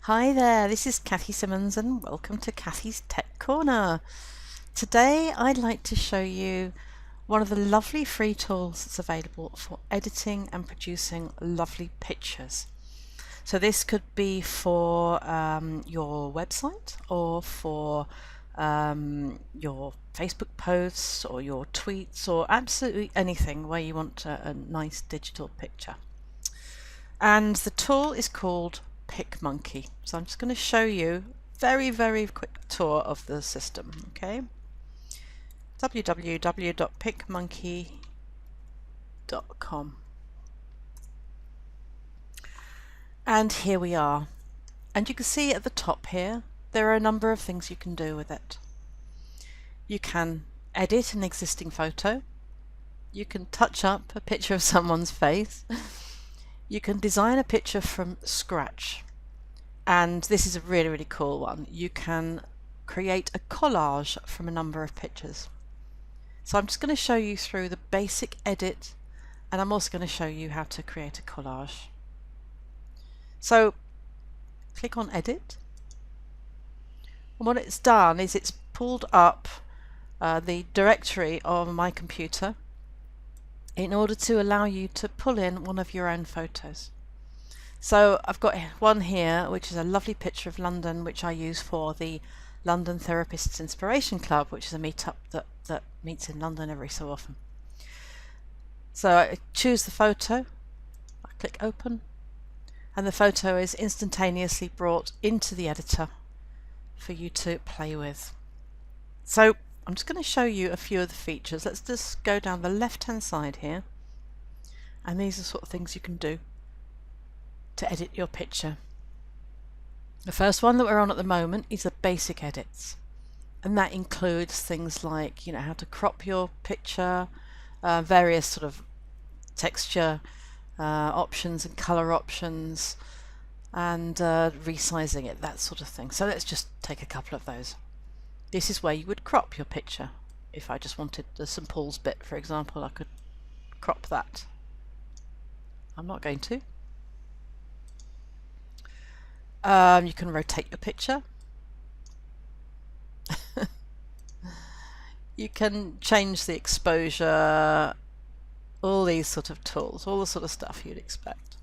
Hi there, this is Cathy Simmons and welcome to Cathy's Tech Corner. Today I'd like to show you one of the lovely free tools that's available for editing and producing lovely pictures. So this could be for your website or for your Facebook posts or your tweets or absolutely anything where you want a nice digital picture. And the tool is called Picmonkey. So I'm just going to show you very quick tour of the system. Okay, www.picmonkey.com, and here we are. And you can see at the top here there are a number of things you can do with it. You can edit an existing photo, you can touch up a picture of someone's face, you can design a picture from scratch, and this is a really cool one. You can create a collage from a number of pictures. So I'm just going to show you through the basic edit, and I'm also going to show you how to create a collage. So click on edit, and what it's done is it's pulled up the directory on my computer in order to allow you to pull in one of your own photos. So I've got one here which is a lovely picture of London, which I use for the London Therapists Inspiration Club, which is a meetup that meets in London every so often. So I choose the photo, I click open, and the photo is instantaneously brought into the editor for you to play with. So I'm just going to show you a few of the features. Let's just go down the left hand side here, and these are sort of things you can do to edit your picture. The first one that we're on at the moment is the basic edits, and that includes things like how to crop your picture, various sort of texture options and color options, and resizing it, that sort of thing. So let's just take a couple of those. This is where you would crop your picture. If I just wanted the St. Paul's bit, for example, I could crop that. I'm not going to. You can rotate your picture. You can change the exposure, all these sort of tools, all the sort of stuff you'd expect.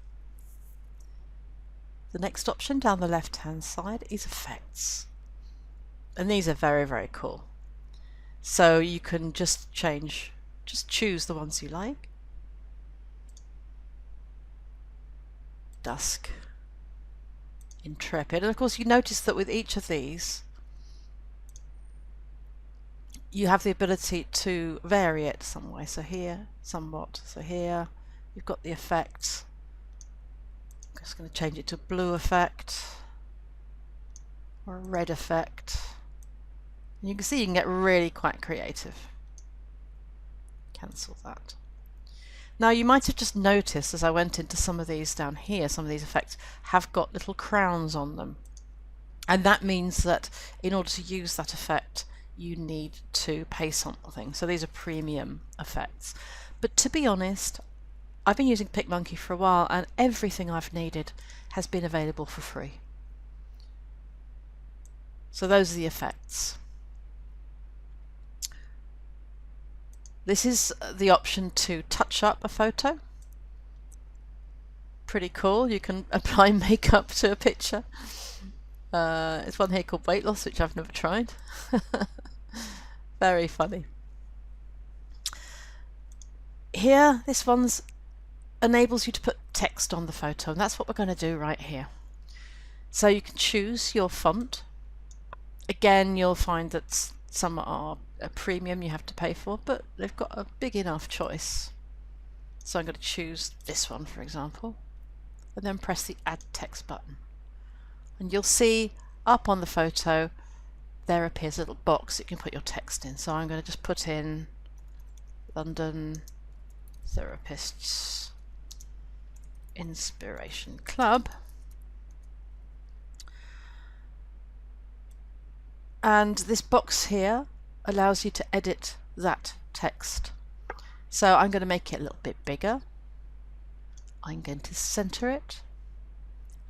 The next option down the left hand side is effects, and these are very cool. So you can just choose the ones you like. Dusk, Intrepid, and of course you notice that with each of these you have the ability to vary it some way. So here somewhat, so here you've got the effect. I'm just going to change it to a blue effect or a red effect, and you can see you can get really quite creative. Cancel that. Now you might have just noticed as I went into some of these down here, some of these effects have got little crowns on them, and that means that in order to use that effect you need to pay something. So these are premium effects, but to be honest, I've been using Picmonkey for a while and everything I've needed has been available for free. So those are the effects. This is the option to touch up a photo. Pretty cool. You can apply makeup to a picture. There's one here called weight loss, which I've never tried. Very funny. Here, this one's enables you to put text on the photo, and that's what we're going to do right here. So you can choose your font. Again, you'll find that some are a premium you have to pay for, but they've got a big enough choice. So I'm going to choose this one, for example, and then press the Add Text button. And you'll see up on the photo there appears a little box that you can put your text in. So I'm going to just put in London Therapists Inspiration Club. And this box here allows you to edit that text. So I'm going to make it a little bit bigger. I'm going to center it,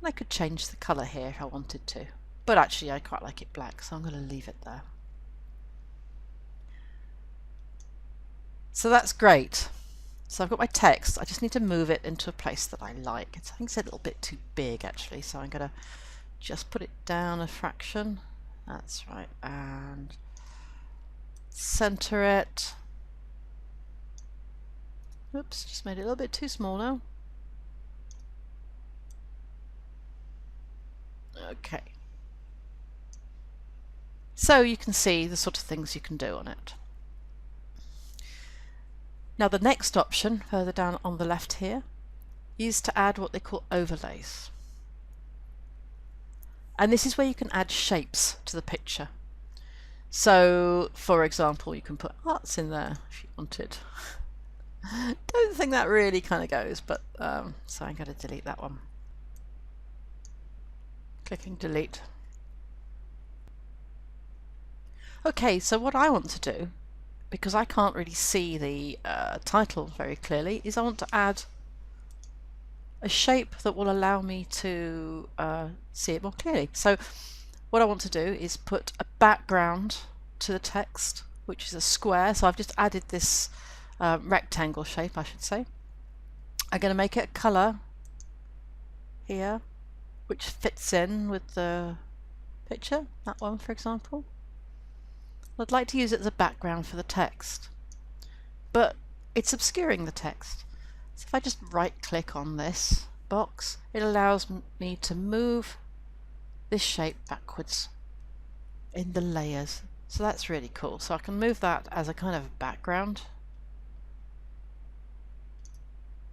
And I could change the colour here if I wanted to, but actually I quite like it black, so I'm going to leave it there. So that's great. So I've got my text, I just need to move it into a place that I like. I think it's a little bit too big actually, so I'm going to just put it down a fraction. That's right, and center it. Oops, just made it a little bit too small now. Okay. So you can see the sort of things you can do on it. Now the next option, further down on the left here, is to add what they call overlays. And this is where you can add shapes to the picture. So, for example, you can put hearts in there if you wanted. Don't think that really kind of goes, but so I'm going to delete that one. Clicking delete. Okay, so what I want to do, because I can't really see the title very clearly, is I want to add a shape that will allow me to see it more clearly. So what I want to do is put a background to the text, which is a square. So I've just added this rectangle shape, I should say. I'm going to make it a colour here, which fits in with the picture, that one for example. I'd like to use it as a background for the text, but it's obscuring the text. So if I just right click on this box, it allows me to move this shape backwards in the layers. So that's really cool. So I can move that as a kind of background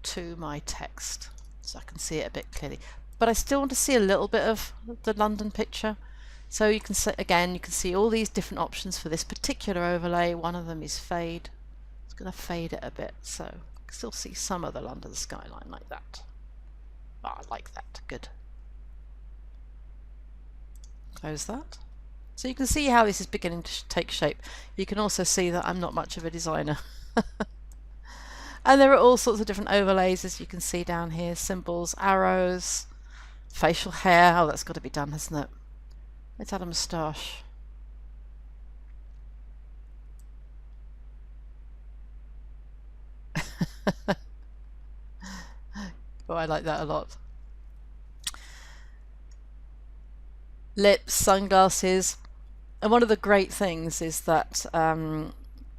to my text so I can see it a bit clearly. But I still want to see a little bit of the London picture. So you can see, again, you can see all these different options for this particular overlay. One of them is fade. It's going to fade it a bit, so you can still see some of the London skyline like that. Oh, I like that. Good. Close that. So you can see how this is beginning to take shape. You can also see that I'm not much of a designer. And there are all sorts of different overlays, as you can see down here. Symbols, arrows, facial hair. Oh, that's got to be done, hasn't it? Let's add a moustache. Oh, I like that a lot. Lips, sunglasses. And one of the great things is that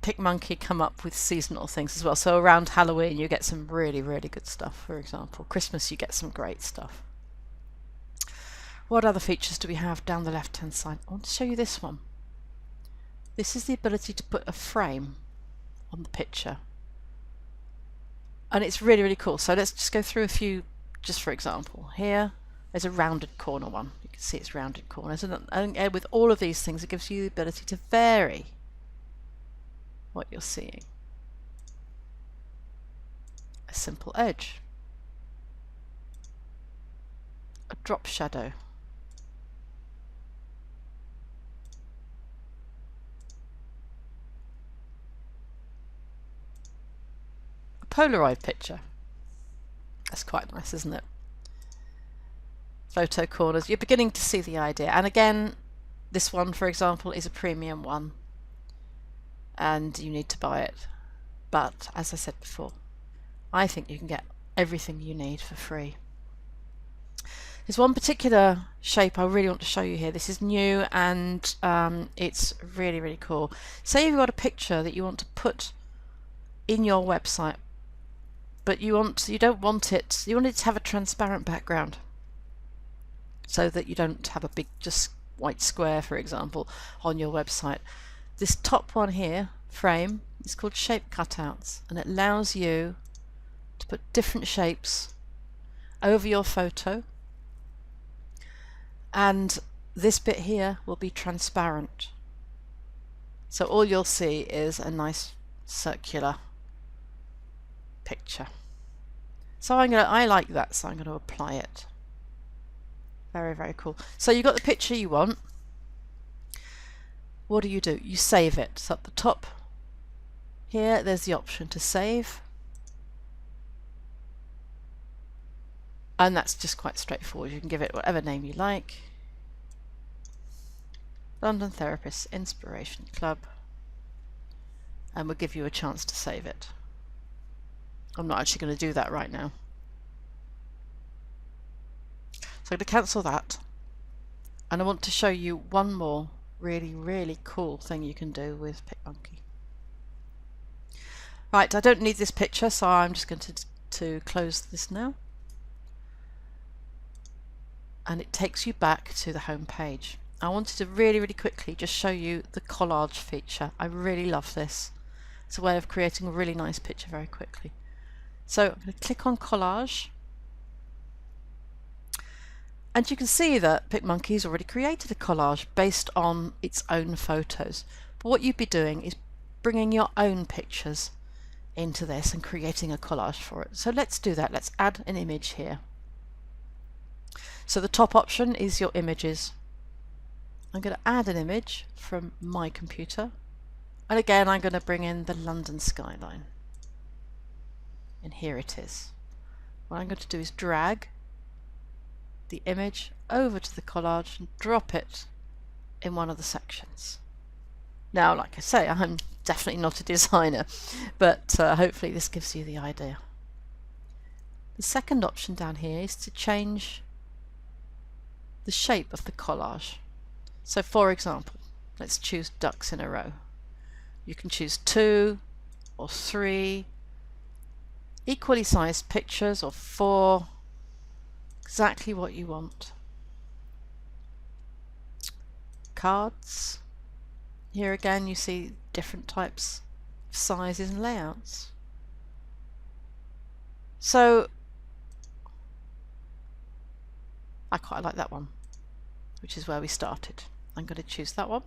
Picmonkey come up with seasonal things as well. So around Halloween you get some really, really good stuff, for example. Christmas you get some great stuff. What other features do we have down the left hand side? I want to show you this one. This is the ability to put a frame on the picture. And it's really, really cool. So let's just go through a few, just for example. Here, there's a rounded corner one. You can see it's rounded corners. And with all of these things, it gives you the ability to vary what you're seeing. A simple edge. A drop shadow. Polaroid picture. That's quite nice, isn't it? Photo corners. You're beginning to see the idea. And again, this one, for example, is a premium one. And you need to buy it. But, as I said before, I think you can get everything you need for free. There's one particular shape I really want to show you here. This is new and it's really, really cool. Say you've got a picture that you want to put in your website, but you don't want it, you want it to have a transparent background so that you don't have a big just white square, for example, on your website. This top one here, frame, is called shape cutouts, and it allows you to put different shapes over your photo, and this bit here will be transparent, so all you'll see is a nice circular picture. So I like that, so I'm going to apply it. Very, very cool. So you've got the picture you want. What do? You save it. So at the top here, there's the option to save. And that's just quite straightforward. You can give it whatever name you like. London Therapists Inspiration Club. And we'll give you a chance to save it. I'm not actually going to do that right now. So I'm going to cancel that. And I want to show you one more really cool thing you can do with Picmonkey. Right, I don't need this picture, so I'm just going to close this now. And it takes you back to the home page. I wanted to really quickly just show you the collage feature. I really love this. It's a way of creating a really nice picture very quickly. So I'm going to click on collage. And you can see that Picmonkey has already created a collage based on its own photos. But what you'd be doing is bringing your own pictures into this and creating a collage for it. So let's do that. Let's add an image here. So the top option is your images. I'm going to add an image from my computer. And again, I'm going to bring in the London skyline. And here it is. What I'm going to do is drag the image over to the collage and drop it in one of the sections. Now, like I say, I'm definitely not a designer, but hopefully this gives you the idea. The second option down here is to change the shape of the collage. So for example, let's choose ducks in a row. You can choose 2 or 3 equally sized pictures, or 4, exactly what you want. Cards. Here again you see different types of sizes and layouts. So I quite like that one, which is where we started. I'm going to choose that one.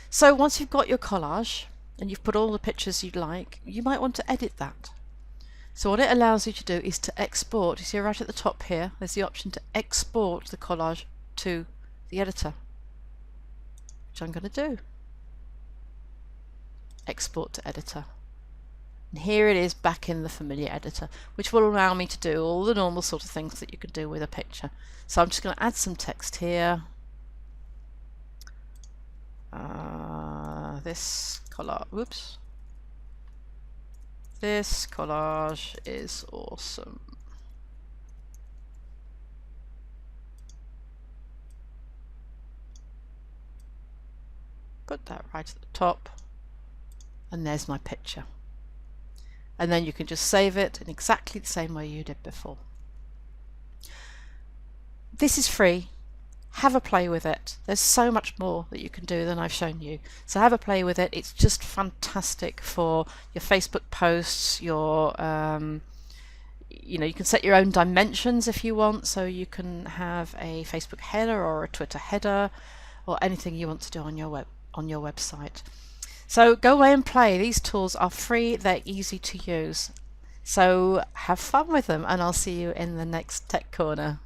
So once you've got your collage and you've put all the pictures you'd like, you might want to edit that. So what it allows you to do is to export. You see right at the top here, there's the option to export the collage to the editor, which I'm going to do. Export to editor. And here it is back in the familiar editor, which will allow me to do all the normal sort of things that you could do with a picture. So I'm just going to add some text here. This collage is awesome. Put that right at the top, and there's my picture. And then you can just save it in exactly the same way you did before. This is free. Have a play with it. There's so much more that you can do than I've shown you. So have a play with it. It's just fantastic for your Facebook posts, your you can set your own dimensions if you want, so you can have a Facebook header or a Twitter header or anything you want to do on your website. So go away and play. These tools are free, they're easy to use. So have fun with them, and I'll see you in the next Tech Corner.